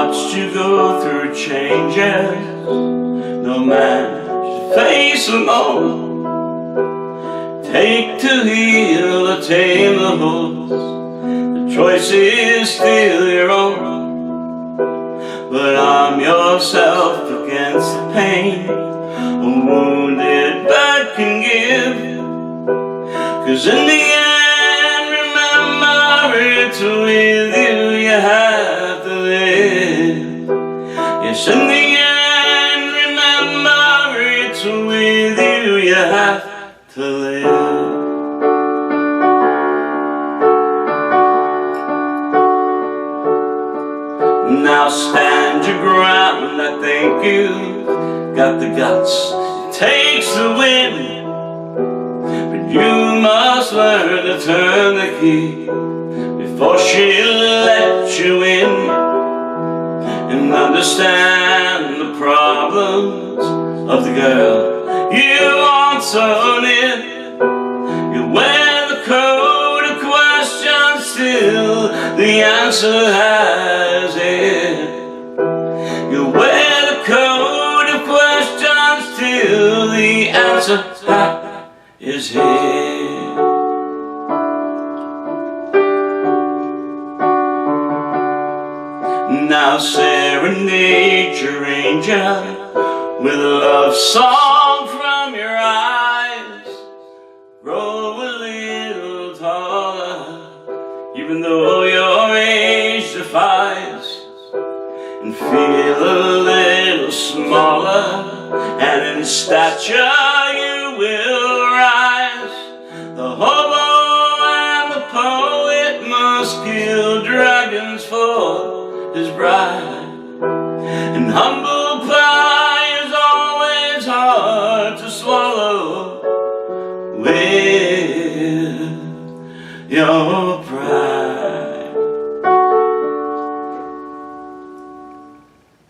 watched you go through changes no man should face alone. Take to heal or tame the horse, the choice is still your own. But arm yourself against the pain a wounded bird can give, 'cause in the end, remember, it's with you you have to live. Yes, in the end, remember, it's with you you have to live. Now stand your ground, I think you've got the guts it takes to win, but you must learn to turn the key before she'll let you in, and understand the problems of the girl you want so near. You wear the coat of questions till the answer has it. You wear the coat of questions till the answer is here. Now serenade your angel with a love song from your eyes. Grow a little taller, even though your age defies, and feel a little smaller, and in stature you will rise. The hobo and the poet must kill dragons for his bride, and humble pie is always hard to swallow with your pride.